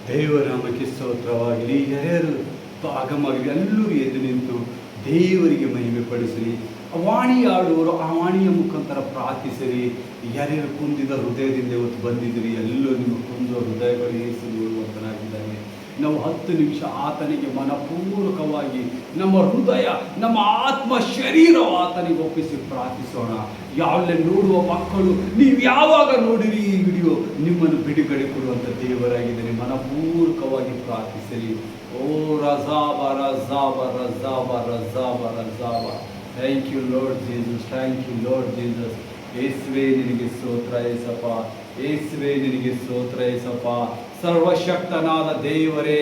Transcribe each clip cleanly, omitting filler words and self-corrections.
ದೇವನಾಮಕ್ಕೆ ಸ್ತೋತ್ರವಾಗಲಿ. ಯಾರ್ಯಾರು ಭಾಗಮಾಗಲಿ ಎಲ್ಲರೂ ಎದ್ದು ನಿಂತು ದೇವರಿಗೆ ಮಹಿಮೆ ಪಡಿಸಲಿ. ವಾಣಿ ಆಡುವರು ಆ ವಾಣಿಯ ಮುಖಾಂತರ ಪ್ರಾರ್ಥಿಸಲಿ. ಯಾರ್ಯಾರು ಕುಂದಿದ ಹೃದಯದಿಂದ ಇವತ್ತು ಬಂದಿದ್ದೀರಿ, ಎಲ್ಲರೂ ನಿಮ್ಮ ಕುಂದ ಹೃದಯಗಳು ಯೇಸು ನೋಡುವಂತನಾಗಿದ್ದಾನೆ. ನಾವು 10 ನಿಮಿಷ ಆತನಿಗೆ ಮನಪೂರ್ವಕವಾಗಿ ನಮ್ಮ ಹೃದಯ, ನಮ್ಮ ಆತ್ಮ, ಶರೀರ ಆತನಿಗೆ ಒಪ್ಪಿಸಿ ಪ್ರಾರ್ಥಿಸೋಣ. ಯಾವಲ್ಲೇ ನೋಡುವ ಮಕ್ಕಳು, ನೀವು ಯಾವಾಗ ನೋಡಿರಿ ಈ ವಿಡಿಯೋ, ನಿಮ್ಮನ್ನು ಬಿಡುಗಡೆ ಕೊಡುವಂಥ ದೇವರಾಗಿದ್ದಾನೆ. ಮನಪೂರ್ವಕವಾಗಿ ಪ್ರಾರ್ಥಿಸಲಿ. ಓ ರಜಾಬ ರಜಾಬ ರಜಾಬ ರಜಾಬ ರಜಾಬ. Thank you Lord Jesus, thank you Lord Jesus. ಯೇಸುವೇ ನಿನಗೆ ಸ್ತೋತ್ರ ಏಸಪ್ಪ, ಯೇಸುವೇ ನಿನಗೆ ಸ್ತೋತ್ರ ಏಸಪ್ಪ. ಸರ್ವಶಕ್ತನಾದ ದೇವರೇ,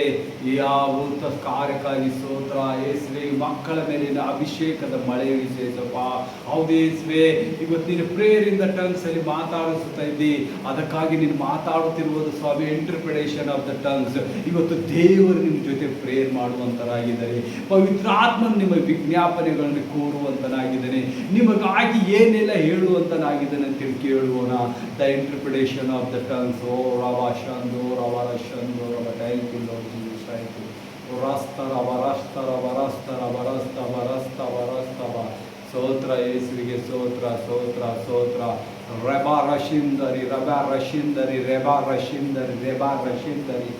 ಯಾವ ಕಾರ್ಯಕ್ಕಾಗಿ ಸ್ತೋತ್ರ ಯೇಸುವೇ. ಮಕ್ಕಳ ಮೇಲಿನ ಅಭಿಷೇಕದ ಮಳೆ ಇಳಿಸೇಸಪ್ಪ. ಹೌದು ಯೇಸುವೇ, ಇವತ್ತಿನ ಪ್ರೇಯರಿಂದ ಟಂಗ್ಸ್ ಅಲ್ಲಿ ಮಾತಾಡಿಸ್ತಾ ಇದ್ದಿ, ಅದಕ್ಕಾಗಿ ನೀನು ಮಾತಾಡುತ್ತಿರುವುದು ಸ್ವಾಮಿ ಇಂಟರ್ಪ್ರಿಟೇಷನ್ ಆಫ್ ದ ಟಂಗ್ಸ್. ಇವತ್ತು ದೇವರು ನಿಮ್ಮ ಜೊತೆ ಪ್ರೇಯರ್ ಮಾಡುವಂತರಾಗಿದ್ದಾರೆ. ಪವಿತ್ರಾತ್ಮನು ನಿಮ್ಮ ವಿಜ್ಞಾಪನೆಗಳನ್ನು ಕೋರುವಂತನಾಗಿದ್ದಾನೆ. ನಿಮಗಾಗಿ ಏನೆಲ್ಲ ಹೇಳುವಂತನಾಗಿದ್ದಾನೆ ಅಂತೇಳಿ ಕೇಳುವೋಣ. The interpretation of the tongues. ಓ ರವಾಶಂದೋ ರವರಶಂದೋ ರವ. Thank you Lord Jesus, thank you. ರಸ್ತರ ವರಸ್ತರ ವರಸ್ತರ ವರಸ್ತ ವರಸ್ತ ವರಸ್ತವ. ಸ್ತೋತ್ರ ಯೇಸುವಿಗೆ ಸ್ತೋತ್ರ, ಸ್ತೋತ್ರ, ಸ್ತೋತ್ರ. ರೆಬಾ ರಶಿಂದರಿ ರಬಾ ರಶಿಂದರಿ ರೆಬಾ ರಶಿಂದರಿ ರೆಬಾ ರಶಿಂದರಿ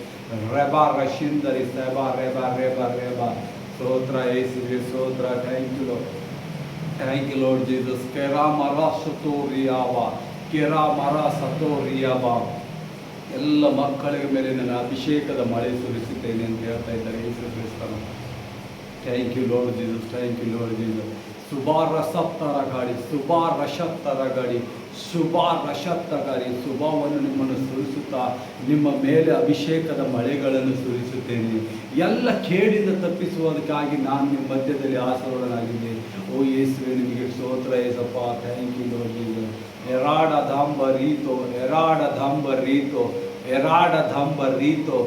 ರೆಬಾ ರಶಿಂದರಿ ಸೆಬಾ ರೆಬಾ ರೆಬಾ ರೆಬಾ. ಸ್ತೋತ್ರ ಯೇಸುವಿಗೆ ಸ್ತೋತ್ರ. Thank you Lord, thank you Lord Jesus. ಕೆರಾ ಮರ ಸತೋರಿಯಾವ, ಕೆರಾ ಮರ ಸತೋರಿಯಾವ. ಎಲ್ಲ ಮಕ್ಕಳಿಗೆ ಮೇಲೆ ನನ್ನ ಅಭಿಷೇಕದ ಮಳೆ ಸುರಿಸುತ್ತೇನೆ ಅಂತ ಹೇಳ್ತಾ ಇದ್ದಾರೆ ಯೇಸು ಕ್ರಿಸ್ತನು. Thank you Lord Jesus, thank you Lord Jesus. ಶುಭಾರಸತ್ತರ ಗಾಡಿ, ಶುಭಾರಶತ್ತರ ಗಾಡಿ, ಶುಭಾರಶತ್ತ ಗಾಡಿ. ಶುಭವನ್ನು ನಿಮ್ಮನ್ನು ಸುರಿಸುತ್ತಾ ನಿಮ್ಮ ಮೇಲೆ ಅಭಿಷೇಕದ ಮಳೆಗಳನ್ನು ಸುರಿಸುತ್ತೇನೆ. ಎಲ್ಲ ಕೇಡಿಂದ ತಪ್ಪಿಸುವುದಕ್ಕಾಗಿ ನಾನು ನಿಮ್ಮ ಮಧ್ಯದಲ್ಲಿ ಆಸೀರ್ವಾದನಾಗಿದ್ದೆ. ಓ ಯೇಸುವೆ ನಿಮಗೆ ಸ್ತೋತ್ರ ಏಸಪ್ಪ. Thank you Lord Jesus. ಎರಾಡ ಧಾಂಬ ರೀತೋ, ಎರಾಡ ಧಾಂಬ ರೀತೋ, ಎರಾಡ ಧಾಂಬ ರೀತೋ,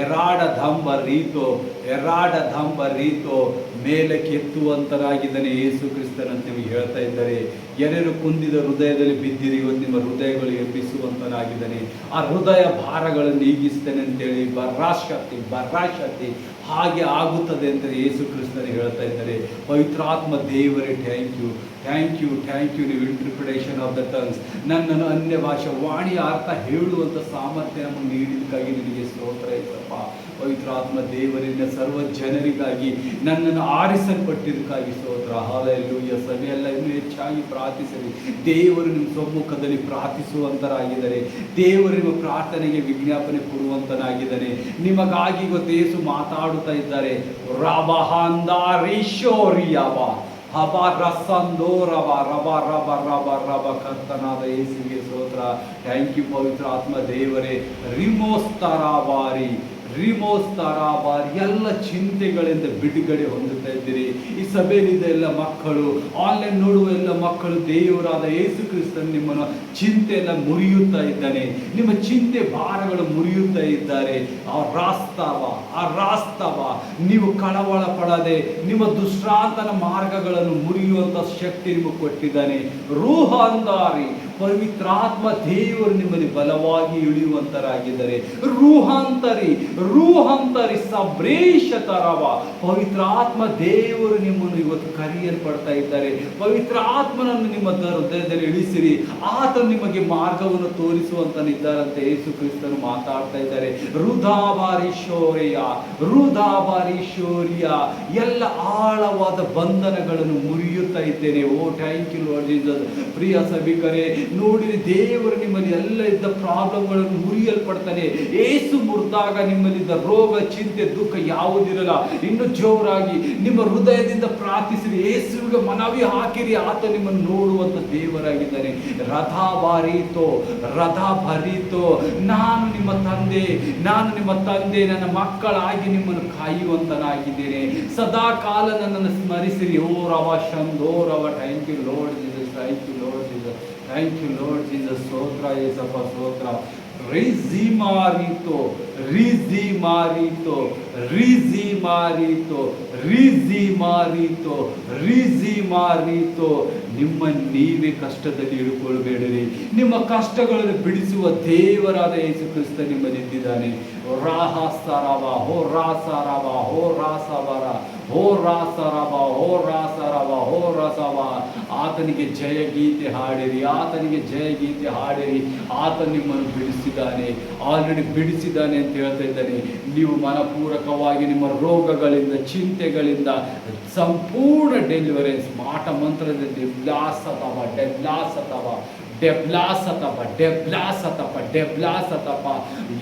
ಎರಾಡ ಧಾಂಬ ರೀತೋ, ಎರಾಡ ಧಾಂಬ ರೀತೋ. ಮೇಲೆ ಕೆತ್ತುವಂತರಾಗಿದ್ದಾನೆ ಯೇಸು ಕ್ರಿಸ್ತನಂತ ನಿಮಗೆ ಹೇಳ್ತಾ ಇದ್ದಾರೆ. ಯಾರ್ಯಾರು ಕುಂದಿದ ಹೃದಯದಲ್ಲಿ ಬಿದ್ದಿರಿ, ಇವತ್ತು ನಿಮ್ಮ ಹೃದಯಗಳು ಎಬ್ಬಿಸುವಂತನಾಗಿದ್ದಾನೆ. ಆ ಹೃದಯ ಭಾರಗಳನ್ನು ನೀಗಿಸ್ತೇನೆ ಅಂತೇಳಿ ಬರಾಶಕ್ತಿ ಬರಾಶಕ್ತಿ ಹಾಗೆ ಆಗುತ್ತದೆ ಅಂತ ಯೇಸು ಕ್ರಿಸ್ತನಿಗೆ ಹೇಳ್ತಾ ಇದ್ದಾರೆ. ಪವಿತ್ರಾತ್ಮ ದೇವರೇ, thank you, thank you, thank you. ನೀವು ಇಂಟರ್ಪ್ರಿಟೇಷನ್ ಆಫ್ ದ ಟಂಗ್ಸ್, ನನ್ನನ್ನು ಅನ್ಯ ಭಾಷೆ ವಾಣಿಯ ಅರ್ಥ ಹೇಳುವಂಥ ಸಾಮರ್ಥ್ಯ ನಮಗೆ ನೀಡಿದ್ದಕ್ಕಾಗಿ ನಿನಗೆ ಸ್ತೋತ್ರ ಇತ್ತಪ್ಪ. ಪವಿತ್ರಾತ್ಮ ದೇವರಿಂದ ಸರ್ವ ಜನರಿಗಾಗಿ ನನ್ನನ್ನು ಆರಿಸಲ್ಪಟ್ಟಿದ್ದಕ್ಕಾಗಿ ಸ್ತೋತ್ರ. ಹಾಲೆಲೂಯಾ. ಸಭೆಯೆಲ್ಲ ಇನ್ನೂ ಹೆಚ್ಚಾಗಿ ಪ್ರಾರ್ಥಿಸಲಿ. ದೇವರು ನಿಮ್ಮ ಸಮ್ಮುಖದಲ್ಲಿ ಪ್ರಾರ್ಥಿಸುವಂತರಾಗಿದ್ದಾರೆ. ದೇವರು ನಿಮ್ಮ ಪ್ರಾರ್ಥನೆಗೆ ವಿಜ್ಞಾಪನೆ ಕೊಡುವಂತನಾಗಿದ್ದಾನೆ. ನಿಮಗಾಗಿ ಇವತ್ತು ಯೇಸು ಮಾತಾಡುತ್ತಾ ಇದ್ದಾರೆ. ರಬಹಾಂದಾರೀಶೋರಿಯವ ಹಬ ರಸಂದೋ ರಬ ರಬ ರಬ ರಬ ರಬ. ಕರ್ತನಾದ ಯೇಸುವಿಗೆ ಸ್ತೋತ್ರ. ಥ್ಯಾಂಕ್ ಯು ಪವಿತ್ರ ಆತ್ಮ ದೇವರೇ. ರಿಮೋಸ್ತರಾಬಾರಿ ರಿಮೋಸ್ತರಾಬಾರಿ. ಎಲ್ಲ ಚಿಂತೆಗಳಿಂದ ಬಿಡುಗಡೆ ಹೊಂದುತ್ತಾ ಇದ್ದೀರಿ. ಈ ಸಭೆಯಲ್ಲಿದ್ದ ಎಲ್ಲ ಮಕ್ಕಳು, ಆನ್ಲೈನ್ ನೋಡುವ ಎಲ್ಲ ಮಕ್ಕಳು, ದೇವರಾದ ಯೇಸು ಕ್ರಿಸ್ತನು ನಿಮ್ಮನ್ನು ಚಿಂತೆಯನ್ನು ಮುರಿಯುತ್ತಾ ಇದ್ದಾನೆ. ನಿಮ್ಮ ಚಿಂತೆ ಭಾರಗಳು ಮುರಿಯುತ್ತಾ ಇದ್ದಾರೆ. ಆ ರಾಸ್ತವ ನೀವು ಕಳವಳ ಪಡದೆ ನಿಮ್ಮ ದುಷ್ಟಾಂತನ ಮಾರ್ಗಗಳನ್ನು ಮುರಿಯುವಂತ ಶಕ್ತಿ ನಿಮಗೆ ಕೊಟ್ಟಿದ್ದಾನೆ. ರೂಹ ಅಂದಾರಿ ಪವಿತ್ರಾತ್ಮ ದೇವರು ನಿಮ್ಮಲ್ಲಿ ಬಲವಾಗಿ ಇಳಿಯುವಂತರಾಗಿದ್ದಾರೆ. ರೂಹಾಂತರಿ ಸಬ್ರೇಶ ತರವ. ಪವಿತ್ರಾತ್ಮ ದೇವರು ನಿಮ್ಮನ್ನು ಇವತ್ತು ಕರೆಯಲ್ಪಡ್ತಾ ಇದ್ದಾರೆ. ಪವಿತ್ರ ಆತ್ಮನನ್ನು ನಿಮ್ಮ ಹೃದಯದಲ್ಲಿ ಇಳಿಸಿರಿ, ಆತನು ನಿಮಗೆ ಮಾರ್ಗವನ್ನು ತೋರಿಸುವಂತನಿದ್ದಾರಂತೆ ಯೇಸು ಕ್ರಿಸ್ತನು ಮಾತಾಡ್ತಾ ಇದ್ದಾರೆ. ರುಧಾಬಾರೀಶೋರಿಯ ಎಲ್ಲ ಆಳವಾದ ಬಂಧನಗಳನ್ನು ಮುರಿಯುತ್ತಾ ಇದ್ದೇನೆ. ಓ ಥ್ಯಾಂಕ್ ಯು ಲಾರ್ಡ್ ಜೀಸಸ್. ಪ್ರಿಯ ಸಭಿಕರೇ, ನೋಡಿರಿ, ದೇವರು ನಿಮ್ಮಲ್ಲಿ ಎಲ್ಲ ಇದ್ದ ಪ್ರಾಬ್ಲಮ್ಗಳನ್ನು ಮುರಿಯಲ್ಪಡ್ತಾನೆ. ಏಸು ಮುರಿದಾಗ ನಿಮ್ಮಲ್ಲಿದ್ದ ರೋಗ, ಚಿಂತೆ, ದುಃಖ ಯಾವುದಿರಲ್ಲ. ಇನ್ನು ಜೋರಾಗಿ ನಿಮ್ಮ ಹೃದಯದಿಂದ ಪ್ರಾರ್ಥಿಸಿರಿ, ಏಸುವಿಗೆ ಮನವಿ ಹಾಕಿರಿ. ಆತ ನಿಮ್ಮನ್ನು ನೋಡುವಂತ ದೇವರಾಗಿದ್ದಾನೆ. ರಥ ಭರಿತೋ. ನಾನು ನಿಮ್ಮ ತಂದೆ, ನನ್ನ ಮಕ್ಕಳಾಗಿ ನಿಮ್ಮನ್ನು ಕಾಯುವಂತನಾಗಿದ್ದೇನೆ. ಸದಾ ಕಾಲ ನನ್ನನ್ನು ಸ್ಮರಿಸಿರಿ. ಓ ರವ ಶಂದೋ ರವ. Thank you Lord Jesus, thank you Lord Jesus, thank you Lord Jesus. ಸ್ತೋತ್ರ ಯೇಸಪ್ಪ, ಸ್ತೋತ್ರ. ರಿಜಿಮಾರಿತೋ. ನಿಮ್ಮ ನೀವೇ ಕಷ್ಟದಲ್ಲಿ ಇಳ್ಕೊಳ್ಬೇಡಿರಿ. ನಿಮ್ಮ ಕಷ್ಟಗಳನ್ನು ಬಿಡಿಸುವ ದೇವರಾದ ಯೇಸು ಕ್ರಿಸ್ತ ನಿಮ್ಮಲ್ಲಿದ್ದಾನೆ. ಓ ರಾಹ ಸರವ ಹೋ ರಾಸರವ ಹೋ ರಾಸವರ ಹೋ ರಾಸರವ ಹೋ ರಾಸರವ ಹೋ ರಸವ. ಆತನಿಗೆ ಜಯ ಗೀತೆ ಹಾಡಿರಿ, ಆತನಿಗೆ ಜಯ ಗೀತೆ ಹಾಡಿರಿ. ಆತ ನಿಮ್ಮನ್ನು ಬಿಡಿಸಿದ್ದಾನೆ, ಆಲ್ರೆಡಿ ಬಿಡಿಸಿದ್ದಾನೆ ಅಂತ ಹೇಳ್ತಾ ಇದ್ದಾನೆ. ನೀವು ಮನಪೂರ್ವಕವಾಗಿ ನಿಮ್ಮ ರೋಗಗಳಿಂದ, ಚಿಂತೆಗಳಿಂದ ಸಂಪೂರ್ಣ ಡೆಲಿವರೆನ್ಸ್ ಮಾಟ ಮಂತ್ರದಲ್ಲಿ ಡೆಬ್ಲಾಸತವ ಡೆಬ್ಲಾಸತವ ಡೆಬ್ಲಾಸತಪ ಡೆಬ್ಲಾಸತಪ ಡೆಬ್ಲಾಸತಪ.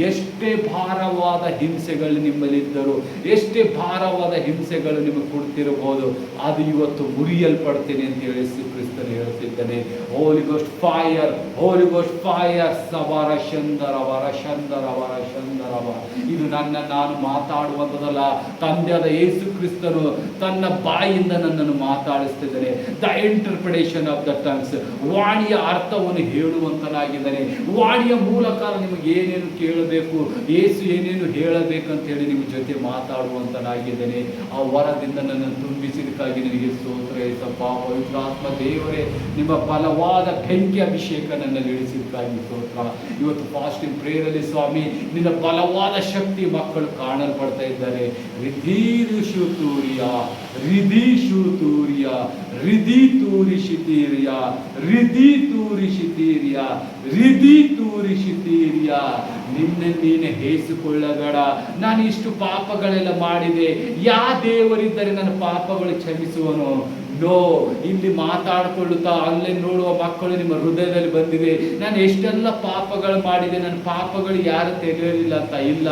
ಎಷ್ಟೇ ಭಾರವಾದ ಹಿಂಸೆಗಳು ನಿಮ್ಮಲ್ಲಿದ್ದರು, ಎಷ್ಟೇ ಭಾರವಾದ ಹಿಂಸೆಗಳು ನಿಮಗೆ ಕೊಡ್ತಿರಬಹುದು, ಅದು ಇವತ್ತು ಮುರಿಯಲ್ಪಡ್ತೇನೆ ಅಂತ ಹೇಳಿ ಕ್ರಿಸ್ತನು ಹೇಳ್ತಿದ್ದಾನೆ. Holy ghost fire, holy ghost fire. ಸವರ ಶಂದರವರ ಶಂದರವರ ಶಂದರವ. ಇದು ನಾನು ಮಾತಾಡುವಂಥದ್ದಲ್ಲ, ತಂದೆಯಾದ ಯೇಸು ಕ್ರಿಸ್ತನು ತನ್ನ ಬಾಯಿಂದ ನನ್ನನ್ನು ಮಾತಾಡಿಸ್ತಿದ್ದಾನೆ. The interpretation of the tongues, ವಾಣಿಯ ಅರ್ಥವನ್ನು ಹೇಳುವಂತನಾಗಿದ್ದಾನೆ. ವಾಣಿಯ ಮೂಲಕ ನಿಮಗೆ ಏನೇನು ಕೇಳಬೇಕು, ಯೇಸು ಏನೇನು ಹೇಳಬೇಕಂತ ಹೇಳಿ ನಿಮ್ಮ ಜೊತೆ ಮಾತಾಡುವಂತನಾಗಿದ್ದಾನೆ. ಆ ವರದಿಂದ ನನ್ನನ್ನು ತುಂಬಿಸಿದಕ್ಕಾಗಿ ನಿನಗೆ ಸ್ತೋತ್ರ ಏಸಪ್ಪ. ಪವಿತ್ರಾತ್ಮ ದೇವರೇ, ನಿಮ್ಮ ಬಲವಾದ ಬೆಂಕಿ ಅಭಿಷೇಕ ನನ್ನಲ್ಲಿ ಇಳಿಸಿದಕ್ಕಾಗಿ ಸ್ತೋತ್ರ. ಇವತ್ತು ಫಾಸ್ಟಿಂಗ್ ಪ್ರೇಯರಲ್ಲಿ ಸ್ವಾಮಿ, ನಿನ್ನ ಬಲವಾದ ಶಕ್ತಿ ಮಕ್ಕಳು ಕಾಣಲ್ಪಡ್ತಾ ಇದ್ದಾರೆ. ರಿಧೀರುಷುತೂರಿಯ ರಿಧೀಶುತೂರಿಯ ರಿಧಿ ತೂರಿಶಿತೀರಿಯ ರಿಧಿ ತೂರಿಶಿತೀರಿಯ ರಿಧಿ ತೂರಿಶಿತೀರಿಯ. ನೀನೆ ಹೇಸಿಕೊಳ್ಳಬೇಡ, ನಾನು ಇಷ್ಟು ಪಾಪಗಳೆಲ್ಲ ಮಾಡಿದೆ, ಯಾ ದೇವರಿದ್ದರೆ ನನ್ನ ಪಾಪಗಳು ಕ್ಷಮಿಸುವನು? ನೋ. ಇಲ್ಲಿ ಮಾತಾಡಿಕೊಳ್ಳುತ್ತಾ ಅಲ್ಲೇ ನೋಡುವ ಮಕ್ಕಳು ನಿಮ್ಮ ಹೃದಯದಲ್ಲಿ ಬಂದಿದೆ, ನಾನು ಎಷ್ಟೆಲ್ಲ ಪಾಪಗಳು ಮಾಡಿದೆ, ನನ್ನ ಪಾಪಗಳು ಯಾರು ತೆಗೆಯಲಿಲ್ಲ ಅಂತ. ಇಲ್ಲ,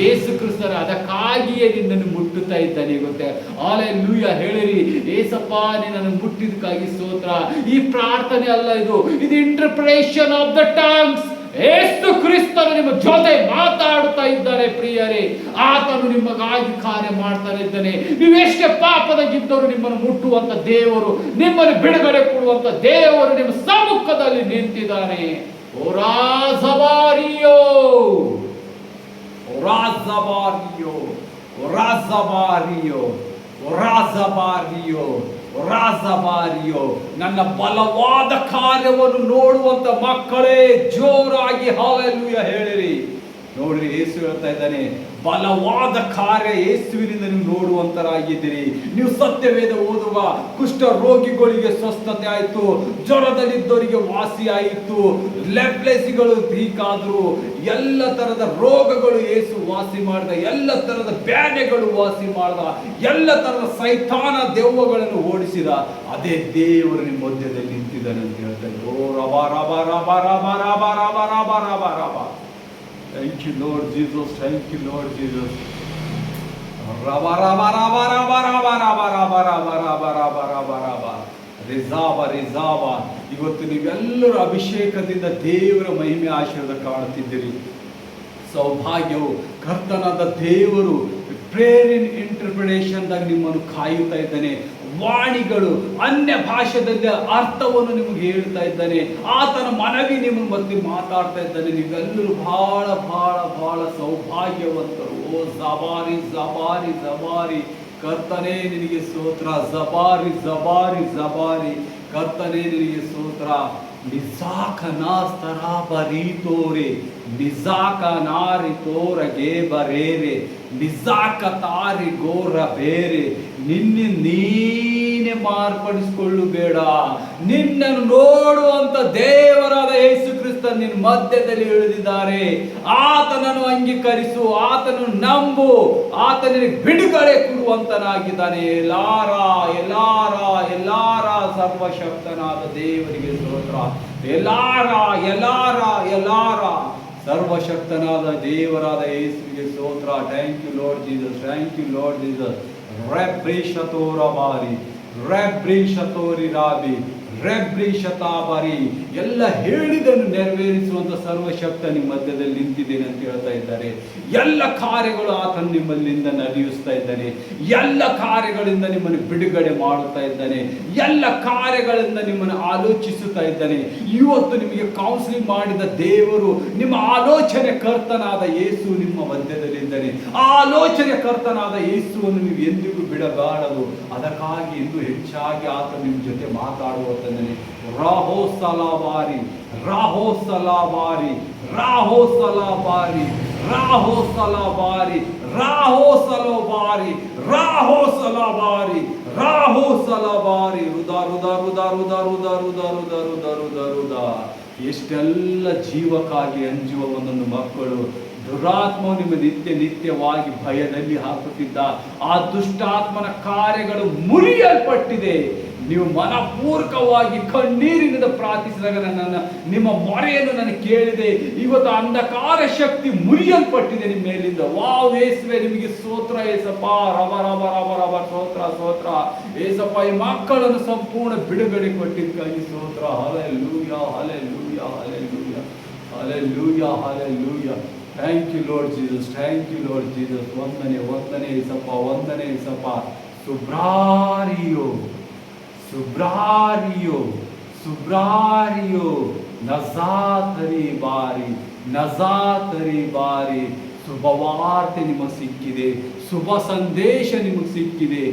ಯೇಸು ಕ್ರಿಸ್ತನ ಅದಕ್ಕಾಗಿಯೇ ನಿನ್ನನ್ನು ಮುಟ್ಟುತ್ತಾ ಇದ್ದಾನೆ. ಗೊತ್ತೇ? ಹಲ್ಲೆಲೂಯಾ ಹೇಳಿರಿ, ಏಸಪ್ಪ ನಿನ್ನನ್ನು ಮುಟ್ಟಿದಕ್ಕಾಗಿ ಸ್ತೋತ್ರ. ಈ ಪ್ರಾರ್ಥನೆ ಅಲ್ಲ, ಇದು ಇಂಟರ್ಪ್ರಿಟೇಷನ್ ಆಫ್ ದ ಟಂಗ್ಸ್. ಯೇಸು ಕ್ರಿಸ್ತನು ನಿಮ್ಮ ಜೊತೆ ಮಾತಾಡುತ್ತಾ ಇದ್ದಾರೆ ಪ್ರಿಯರೇ. ಆತನು ನಿಮಗಾಗಿ ಕಾರ್ಯ ಮಾಡ್ತಾ ಇದ್ದಾನೆ. ನೀವೆಷ್ಟೇ ಪಾಪದಾಗಿದ್ದವರು ನಿಮ್ಮನ್ನು ಮುಟ್ಟುವಂತ ದೇವರು, ನಿಮ್ಮನ್ನು ಬಿಡುಗಡೆ ಕೊಡುವಂತ ದೇವರು ನಿಮ್ಮ ಸಮ್ಮುಖದಲ್ಲಿ ನಿಂತಿದ್ದಾನೆ. ಓರಾಜಬಾರಿಯೋ ಓರಾಜಬಾರಿಯೋ ಓರಾಜಬಾರಿಯೋ ಓರಾಜಬಾರಿಯೋ ರಾಜಬಾರಿಯೋ. ನನ್ನ ಬಲವಾದ ಕಾರ್ಯವನ್ನು ನೋಡುವಂತ ಮಕ್ಕಳೇ ಜೋರಾಗಿ ಹಲ್ಲೆಲೂಯಾ ಹೇಳಿರಿ. ನೋಡ್ರಿ, ಯೇಸು ಹೇಳ್ತಾ ಇದ್ದಾನೆ, ಬಲವಾದ ಕಾರ್ಯ ಯೇಸುವಿನಿಂದ ನೀವು ನೋಡುವಂತರಾಗಿದ್ದೀರಿ. ನೀವು ಸತ್ಯವೇದ ಓದುವ ಕುಷ್ಠ ರೋಗಿಗಳಿಗೆ ಸ್ವಸ್ಥತೆ ಆಯಿತು, ಜ್ವರದಲ್ಲಿದ್ದವರಿಗೆ ವಾಸಿ ಆಯಿತು, ಲೆಪ್ಲೆಸಿಗಳು ಠೀಕಾದ್ರು, ಎಲ್ಲ ತರದ ರೋಗಗಳು ಯೇಸು ವಾಸಿ ಮಾಡಿದ, ಎಲ್ಲ ತರದ ಬ್ಯಾನೆಗಳು ವಾಸಿ ಮಾಡಿದ, ಎಲ್ಲ ತರದ ಸೈತಾನ ದೆವ್ವಗಳನ್ನು ಓಡಿಸಿದ. ಅದೇ ದೇವರು ನಿಮ್ಮ ಮಧ್ಯದಲ್ಲಿ ನಿಂತಿದ್ದಾನೆ ಅಂತ ಹೇಳ್ತಾರೆ. ಓ ರಬ ರಬ ರಬ ರಬ ರಬ ರಬ ರಬ ರಬ ರಬ. Thank you, Lord Jesus. Thank you, Lord Jesus. Raba raba raba raba raba raba raba raba raba raba raba raba. ರಿಜಾವ ರಿಜಾವ. ಇವತ್ತು ನೀವೆಲ್ಲರೂ ಅಭಿಷೇಕದಿಂದ ದೇವರ ಮಹಿಮೆ ಆಶೀರ್ವಾದ ಕಾಣುತ್ತಿದ್ದೀರಿ. ಸೌಭಾಗ್ಯವು ಕರ್ತನಾದ ದೇವರು ಪ್ರೇಯರ್ ಇನ್ ಇಂಟರ್ಪ್ರಿಟೇಷನ್ದಾಗ ನಿಮ್ಮನ್ನು ಕಾಯುತ್ತಾ ಇದ್ದಾನೆ. ವಾಣಿಗಳು ಅನ್ಯ ಭಾಷೆದಲ್ಲಿ ಅರ್ಥವನ್ನು ನಿಮಗೆ ಹೇಳ್ತಾ ಇದ್ದಾನೆ. ಆತನ ಮನವಿ ನಿಮಗೆ ಮತ್ತೆ ಮಾತಾಡ್ತಾ ಇದ್ದಾನೆ. ನೀವೆಲ್ಲರೂ ಬಹಳ ಬಹಳ ಬಹಳ ಸೌಭಾಗ್ಯವಂತರು. ಓ ಜಬಾರಿ ಜಬಾರಿ ಜಬಾರಿ. ಕರ್ತನೇ ನಿನಗೆ ಸ್ತೋತ್ರ. ಜಬಾರಿ ಜಬಾರಿ ಜಬಾರಿ. ಕರ್ತನೇ ನಿನಗೆ ಸ್ತೋತ್ರ. ನಿಜಾಕ ನಾಸ್ತರಾಬರೀತೋರೆ ನಿಜಾಕ ನಾರಿ ತೋರಗೆ ಬರೇರೆ ನಿಜಾಕ ತಾರಿ ಗೋರ ಬೇರೆ. ನೀನೇ ಮಾರ್ಪಡಿಸಿಕೊಳ್ಳಬೇಡ. ನಿನ್ನನ್ನು ನೋಡುವಂತ ದೇವರಾದ ಯೇಸು ಕ್ರಿಸ್ತ ನಿನ್ನ ಮಧ್ಯದಲ್ಲಿ ಇಳಿದಿದ್ದಾರೆ. ಆತನನ್ನು ಅಂಗೀಕರಿಸು, ಆತನನ್ನು ನಂಬು, ಆತನಿಗೆ ಬಿಡುಗಡೆ ಕೊಡುವಂತನಾಗಿದ್ದಾನೆ. ಎಲ್ಲಾರ ಎಲ್ಲಾರ ಎಲ್ಲಾರ ಸರ್ವಶಕ್ತನಾದ ದೇವರಿಗೆ ಸ್ತೋತ್ರ. ಎಲ್ಲಾರ ಎಲ್ಲಾರ ಎಲ್ಲಾರ ಸರ್ವಶಕ್ತನಾದ ದೇವರಾದ ಯೇಸುವಿಗೆ ಸ್ತೋತ್ರ. Thank you Lord Jesus. Thank you Lord Jesus. ರೆಬ್ರಿಷತೋರಬಾರಿ ರೆಬ್ರಿಷತೋರಿ ರಾಬಿ ರೆಬ್ರಿಷತಾಬಾರಿ. ಎಲ್ಲ ಹೇಳಿದನ್ನು ನೆರವೇರಿಸುವಂತ ಸರ್ವಶಕ್ತ ನಿಮ್ಮ ಮಧ್ಯದಲ್ಲಿ ನಿಂತಿದ್ದೇನೆ ಅಂತ ಹೇಳ್ತಾ ಇದ್ದಾರೆ. ಎಲ್ಲ ಕಾರ್ಯಗಳು ಆತನ ನಿಮ್ಮಲ್ಲಿಂದ ನಡೆಯಿಸ್ತಾ ಇದ್ದಾನೆ. ಎಲ್ಲ ಕಾರ್ಯಗಳಿಂದ ನಿಮ್ಮನ್ನು ಬಿಡುಗಡೆ ಮಾಡುತ್ತಾ ಇದ್ದಾನೆ. ಎಲ್ಲ ಕಾರ್ಯಗಳಿಂದ ನಿಮ್ಮನ್ನು ಆಲೋಚಿಸುತ್ತಾ ಇದ್ದಾನೆ. ಇವತ್ತು ನಿಮಗೆ ಕೌನ್ಸಿಲಿಂಗ್ ಮಾಡಿದ ದೇವರು, ನಿಮ್ಮ ಆಲೋಚನೆ ಕರ್ತನಾದ ಯೇಸು ನಿಮ್ಮ ಮಧ್ಯದಲ್ಲಿದ್ದಾನೆ. ಆ ಆಲೋಚನೆ ಕರ್ತನಾದ ಯೇಸುವನ್ನು ನೀವು ಎಂದಿಗೂ ಬಿಡಬಾರದು. ಅದಕ್ಕಾಗಿ ಇನ್ನೂ ಹೆಚ್ಚಾಗಿ ಆತ ನಿಮ್ಮ ಜೊತೆ ಮಾತಾಡುವ ರಾಹೋ ಸಲಾಬಾರಿ ರಾಹೋ ಸಲಾಬಾರಿ ರಾಹೋ ಸಲಾಬಾರಿ ರಾಹೋ ಸಲಾಬಾರಿ, ರಾಹೋ ಸಲೋಬಾರಿ, ರಾಹೋ ಸಲಾಬಾರಿ, ರಾಹೋ ಸಲಾಬಾರಿ. ರುದಾ ರುದಾ ರುದಾ ರುದಾ ರುದಾ ರುದಾ ರುದಾ ರುದಾ ರುದಾ ರುದಾ. ಎಷ್ಟೆಲ್ಲ ಜೀವಕ್ಕಾಗಿ ಅಂಜುವ ಒಂದೊಂದು ಮಕ್ಕಳು. ದುರಾತ್ಮವು ನಿಮ್ಮ ನಿತ್ಯವಾಗಿ ಭಯದಲ್ಲಿ ಹಾಕುತ್ತಿದ್ದ ಆ ದುಷ್ಟಾತ್ಮನ ಕಾರ್ಯಗಳು ಮುರಿಯಲ್ಪಟ್ಟಿದೆ. ನೀವು ಮನಪೂರ್ವಕವಾಗಿ ಕಣ್ಣೀರಿನಿಂದ ಪ್ರಾರ್ಥಿಸಿದಾಗ ನಿಮ್ಮ ಮೊರೆಯನ್ನು ನಾನು ಕೇಳಿದೆ. ಇವತ್ತು ಅಂಧಕಾರ ಶಕ್ತಿ ಮುರಿಯಲ್ಪಟ್ಟಿದೆ ನಿಮ್ಮ ಮೇಲಿಂದ. ವಾವ್ ಯೇಸುವೆ, ನಿಮಗೆ ಸ್ತೋತ್ರ ಏಸಪ್ಪ. ರಬ ರಬ ರಬ ರಬ ಸ್ತೋತ್ರ ಸ್ತೋತ್ರ ಏಸಪ್ಪ. ಈ ಮಕ್ಕಳನ್ನು ಸಂಪೂರ್ಣ ಬಿಡುಗಡೆ ಕೊಟ್ಟಿದ್ದಕ್ಕಾಗಿ ಸ್ತೋತ್ರ. Hallelujah hallelujah hallelujah hallelujah hallelujah. Thank you Lord Jesus, thank you Lord Jesus. ವಂದನೆ ವಂದನೆ ಏಸಪ್ಪ, ವಂದನೆ ಏಸಪ್ಪ. ಸುಬ್ರಾರಿಯೋ ಸುಬ್ರಾರಿಯೋ ಸುಬ್ರಾರಿಯೋ. ನಜಾತರಿ ಬಾರಿ, ನಜಾತರಿ ಬಾರಿ. ಶುಭವಾರ್ತೆ ನಿಮಗೆ ಸಿಕ್ಕಿದೆ, ಶುಭ ಸಂದೇಶ ನಿಮಗೆ ಸಿಕ್ಕಿದೆ.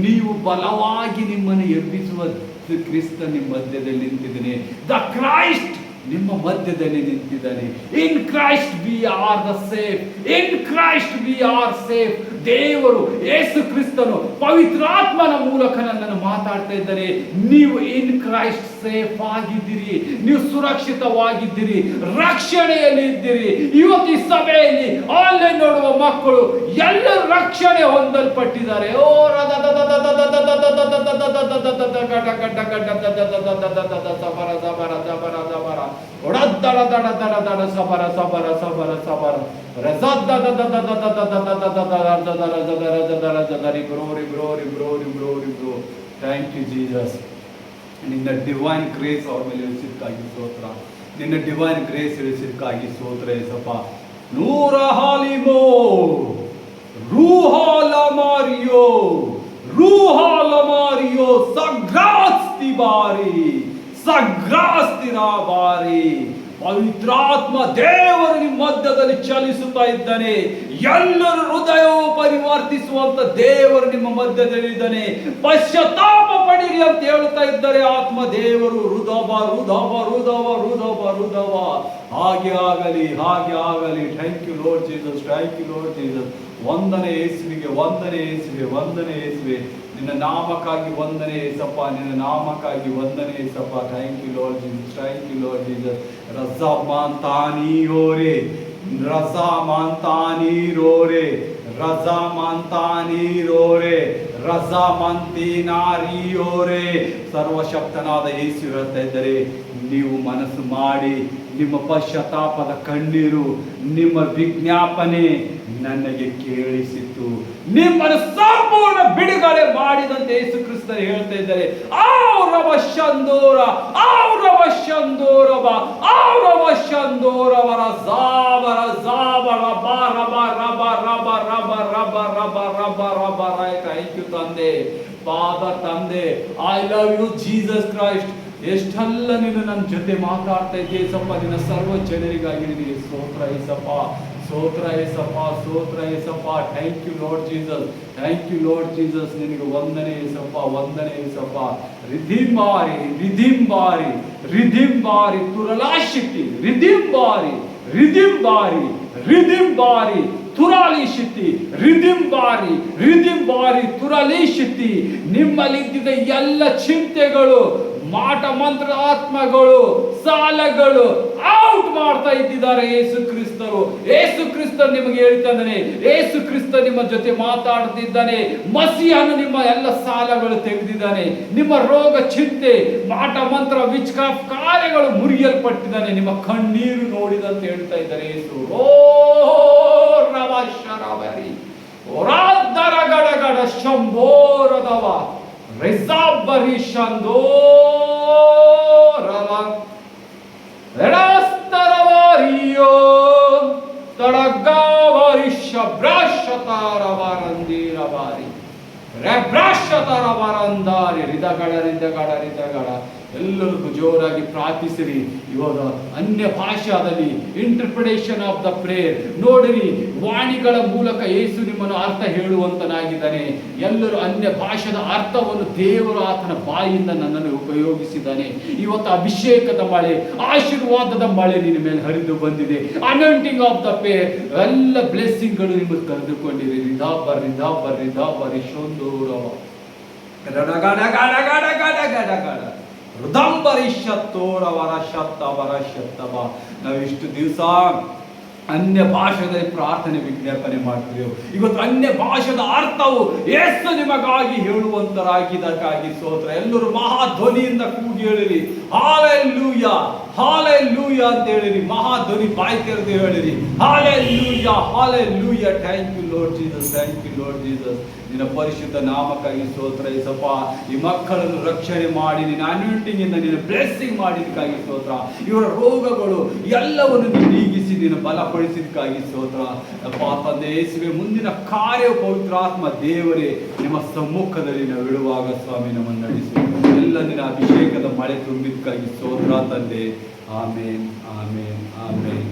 ನೀವು ಬಲವಾಗಿ ನಿಮ್ಮನ್ನು ಎಬ್ಬಿಸುವ ಕ್ರಿಸ್ತ ನಿಮ್ಮ ಮಧ್ಯದಲ್ಲಿ ನಿಂತಿದ್ದಾನೆ. ದ ಕ್ರೈಸ್ಟ್ ನಿಮ್ಮ ಮಧ್ಯದಲ್ಲಿ ನಿಂತಿದ್ದಾನೆ. ಇನ್ Christ we are the safe, in Christ we are safe. ದೇವರು ಯೇಸು ಕ್ರಿಸ್ತನು ಪವಿತ್ರಾತ್ಮನ ಮೂಲಕ ನನ್ನನ್ನು ಮಾತಾಡ್ತಾ ಇದ್ದಾರೆ. ನೀವು ಇನ್ ಕ್ರೈಸ್ಟ್ ಸೇಫ್ ಆಗಿದ್ದೀರಿ, ನೀವು ಸುರಕ್ಷಿತವಾಗಿದ್ದೀರಿ, ರಕ್ಷಣೆಯಲ್ಲಿ ಇದ್ದೀರಿ. ಇವತ್ತು ಈ ಸಭೆಯಲ್ಲಿ ಆನ್ಲೈನ್ ನೋಡುವ ಮಕ್ಕಳು ಎಲ್ಲರೂ ರಕ್ಷಣೆ ಹೊಂದಲ್ಪಟ್ಟಿದ್ದಾರೆ. ಓ ಒಡದ್ದಡ ದಡ ದಡ ದಡ ಸಬರ ಸಬರ ಸಬರ ಸಬರ ರಜದ ಥ್ಯಾಂಕ್ ಯು ಜೀಸಸ್. ನಿನ್ನ ಡಿವೈನ್ ಗ್ರೇಸ್ ಅವ್ರ ಮೇಲೆ ಇಳಿಸಿದ್ದಕ್ಕಾಗಿ ಸ್ತೋತ್ರ. ನಿನ್ನ ಡಿವೈನ್ ಗ್ರೇಸ್ ಇಳಿಸಿದ್ದಕ್ಕಾಗಿ ಸ್ತೋತ್ರ ಏಸಪ್ಪ. ನೂರ ಹಾಲಿಮೋ ರೂಹಾಲ ಮಾರಿಯೋ ರೂಹಾಲ ಮಾರಿಯೋ ಸಗ್ರಾಸ್ತಿ ಬಾರಿ ಸಗ್ರಾಸ್ತಿರ ಬಾರಿ. ಪವಿತ್ರಾತ್ಮ ದೇವರು ನಿಮ್ಮ ಮಧ್ಯದಲ್ಲಿ ಚಲಿಸುತ್ತಾ ಇದ್ದಾನೆ. ಎಲ್ಲರೂ ಹೃದಯವು ಪರಿವರ್ತಿಸುವಂತ ದೇವರು ನಿಮ್ಮ ಮಧ್ಯದಲ್ಲಿ ಇದ್ದಾನೆ. ಪಶ್ಚಾತ್ತಾಪ ಪಡಿರಿ ಅಂತ ಹೇಳ್ತಾ ಇದ್ದಾರೆ ಆತ್ಮ ದೇವರು. ರುದವ ರುದವ ರುದವ ರುದವ ರುದವ. ಹಾಗೆ ಆಗಲಿ, ಹಾಗೆ ಆಗಲಿ. Thank you Lord Jesus, thank you Lord Jesus. ವಂದನೆ ಯೇಸುವಿಗೆ, ವಂದನೆ ಯೇಸುವೆ, ವಂದನೆ ಯೇಸುವೆ. ನಿನ್ನ ನಾಮಕ್ಕಾಗಿ ವಂದನೆ ಏಸಪ್ಪ, ನಿನ್ನ ನಾಮಕ್ಕಾಗಿ ವಂದನೆ ಏಸಪ್ಪ. Thank you Lord Jesus, thank you Lord Jesus. ರಜಾ ಮಾಂತಾನಿಯೋರೆ, ರಜಾ ಮಾಂತಾನಿರೋರೆ, ರಜಾ ಮಾಂತಾನಿರೋರೆ, ರಜಾ ಮಂತಿನಾರಿಯೋರೆ. ಸರ್ವಶಕ್ತನಾದ ಯೇಸು ಹೇಳ್ತಾ ಇದ್ದಾರೆ, ನೀವು ಮನಸ್ಸು ಮಾಡಿ ನಿಮ್ಮ ಪಶ್ಚಾತ್ತಾಪದ ಕಣ್ಣೀರು, ನಿಮ್ಮ ವಿಜ್ಞಾಪನೆ ನನಗೆ ಕೇಳಿಸಿತು. ನಿಮ್ಮನ್ನು ಸಂಪೂರ್ಣ ಬಿಡುಗಡೆ ಮಾಡಿದಂತೆ ಯೇಸು ಕ್ರಿಸ್ತರು ಹೇಳ್ತಾ ಇದ್ದಾರೆ. ಔರವ ಶಂದೋರ ಔರವ ಶಂದೋರವ ಔರವ ಶಂದೋರವರ ಜಾವರ ಜಾವರ ಬರ ಬರ ಬರ ಬರ ಬರ ಬರ ಬರ ಬರ ಬರ. ಥ್ಯಾಂಕ್ ಯು ತಂದೆ, ಫಾದರ್ ತಂದೆ. I love you Jesus Christ. ಎಷ್ಟೆಲ್ಲ ನೀನು ನನ್ನ ಜೊತೆ ಮಾತಾಡ್ತಾ ಇದ್ದೆ ಏಸಪ್ಪ. ನಿನ್ನ ಸರ್ವ ಜನರಿಗಾಗಿ ನಿನಗೆ ಸ್ತೋತ್ರ ಏಸಪ್ಪ, ಸ್ತೋತ್ರ ಏಸಪ್ಪ, ಸ್ತೋತ್ರ ಏಸಪ್ಪ. Thank you Lord Jesus, thank you Lord Jesus. ನಿನಗೆ ವಂದನೆ ಏಸಪ್ಪ, ವಂದನೆ ಏಸಪ್ಪ. ರಿಧಿಂಬಾರಿ ರಿಧಿಂಬಾರಿ ರಿಧಿಂಬಾರಿ ತುರಲಾಶಕ್ತಿ ರಿಧಿಂಬಾರಿ ರಿಧಿಂಬಾರಿ ರಿಧಿಂಬಾರಿ ತುರಾಲಿ ಶಕ್ತಿ ರಿಧಿಂಬಾರಿ ರಿಧಿಂಬಾರಿ ತುರಾಲಿ ಶಕ್ತಿ. ನಿಮ್ಮಲ್ಲಿದ್ದ ಎಲ್ಲ ಚಿಂತೆಗಳು, ಮಾಟ ಮಂತ್ರ ಆತ್ಮಗಳು, ಸಾಲಗಳು ಔಟ್ ಮಾಡ್ತಾ ಇದ್ದಿದ್ದಾರೆ ಯೇಸು ಕ್ರಿಸ್ತರು. ಯೇಸು ಕ್ರಿಸ್ತರು ನಿಮಗೆ ಹೇಳ್ತಾನೆ, ಯೇಸು ಕ್ರಿಸ್ತ ನಿಮ್ಮ ಜೊತೆ ಮಾತಾಡ್ತಿದ್ದಾನೆ. ಮಸೀಹನು ನಿಮ್ಮ ಎಲ್ಲ ಸಾಲಗಳು ತೆಗೆದಿದ್ದಾನೆ. ನಿಮ್ಮ ರೋಗ, ಚಿಂತೆ, ಮಾಟ ಮಂತ್ರ, ವಿಚ್ಕಾಫ್ ಕಾರ್ಯಗಳು ಮುರಿಯಲ್ಪಟ್ಟಿದ್ದಾನೆ. ನಿಮ್ಮ ಕಣ್ಣೀರು ನೋಡಿದಂತ ಹೇಳ್ತಾ ಇದ್ದಾರೆ ಯೇಸು. ಓ ರವಶರವರಿ ಓರಾದರ ಗಡಗಡ ಶಂಭೋರದವ ರಿಸಾಬರಿ ಶಂದೋರವ ಎಡಸ್ತರವಾರಿಯೋ ತಡಗಾವರಿ ಶಬ್ರಾಶತಾರವರಂದಿರವಾರಿ ರೆಬ್ರಾಶತಾರವರಂದಾರಿ ರಿದಗಡ ರಿದಗಡ ರಿದಗಡ. ಎಲ್ಲರಿಗೂ ಜೋರಾಗಿ ಪ್ರಾರ್ಥಿಸಿರಿ. ಇವಾಗ ಅನ್ಯ ಭಾಷಾದಲ್ಲಿ ಇಂಟರ್ಪ್ರಿಟೇಷನ್ ಆಫ್ ದ ಪ್ರೇಯರ್ ನೋಡಿರಿ, ವಾಣಿಗಳ ಮೂಲಕ ಯೇಸು ನಿಮ್ಮನ್ನು ಅರ್ಥ ಹೇಳುವಂತನಾಗಿದ್ದಾನೆ. ಎಲ್ಲರೂ ಅನ್ಯ ಭಾಷೆದ ಅರ್ಥವನ್ನು ದೇವರು ಆತನ ಬಾಯಿಯಿಂದ ನನ್ನನ್ನು ಉಪಯೋಗಿಸಿದ್ದಾನೆ. ಇವತ್ತು ಅಭಿಷೇಕದ ಮಳೆ, ಆಶೀರ್ವಾದದ ಮಳೆ ನಿನ್ನ ಮೇಲೆ ಹರಿದು ಬಂದಿದೆ. ಅನಾಯಿಂಟಿಂಗ್ ಆಫ್ ದ ಪ್ರೇಯರ್, ಎಲ್ಲ ಬ್ಲೆಸ್ಸಿಂಗ್ಗಳು ನಿಮಗೆ ಕರೆದುಕೊಂಡಿರಿ. ನಾವಿಷ್ಟು ದಿವಸ ಅನ್ಯ ಭಾಷೆಯಲ್ಲಿ ಪ್ರಾರ್ಥನೆ ವಿಜ್ಞಾಪನೆ ಮಾಡ್ತೀವಿ. ಇವತ್ತು ಅನ್ಯ ಭಾಷೆದ ಅರ್ಥವು ಯೇಸು ನಿಮಗಾಗಿ ಹೇಳುವಂತರಾಗಿದ್ದಕ್ಕಾಗಿ ಸ್ತೋತ್ರ. ಎಲ್ಲರೂ ಮಹಾಧ್ವನಿಯಿಂದ ಕೂಗಿ ಹೇಳಿರಿ ಹಾಲೆಲೂಯ, ಹಾಲೆಲೂಯ ಅಂತ ಹೇಳಿರಿ. ಮಹಾಧ್ವನಿ ಬಾಯಿ ತೆರೆದು ಹೇಳಿರಿ hallelujah, hallelujah. Thank you Lord Jesus, thank you Lord Jesus. ನಿನ್ನ ಪರಿಶುದ್ಧ ನಾಮಕ್ಕಾಗಿ ಸ್ತೋತ್ರ ಯೇಸಪ್ಪ. ಈ ಮಕ್ಕಳನ್ನು ರಕ್ಷಣೆ ಮಾಡಿ ನಿನ್ನ ಅನಾಯಿಂಟಿಂಗ್ ಇಂದ ನಿನ್ನ ಬ್ಲೆಸ್ಸಿಂಗ್ ಮಾಡಿದಕ್ಕಾಗಿ ಸ್ತೋತ್ರ. ಇವರ ರೋಗಗಳು ಎಲ್ಲವನ್ನು ನೀಗಿಸಿ ನಿನ್ನ ಬಲಪಡಿಸಿದಕ್ಕಾಗಿ ಸ್ತೋತ್ರ ಅಪ್ಪ. ತಂದೆ ಯೇಸುವೆ, ಮುಂದಿನ ಕಾರ್ಯ ಪವಿತ್ರಾತ್ಮ ದೇವರೇ ನಿಮ್ಮ ಸಮ್ಮುಖದಲ್ಲಿ ನಾವು ಇಡುವಾಗ ಸ್ವಾಮಿ ನಮ್ಮನ್ನು ನಡೆಸಿ. ಎಲ್ಲ ನಿನ್ನ ಅಭಿಷೇಕದ ಮಳೆ ತುಂಬಿದಕ್ಕಾಗಿ ಸ್ತೋತ್ರ ತಂದೆ. ಆಮೇನ್, ಆಮೇನ್, ಆಮೇನ್.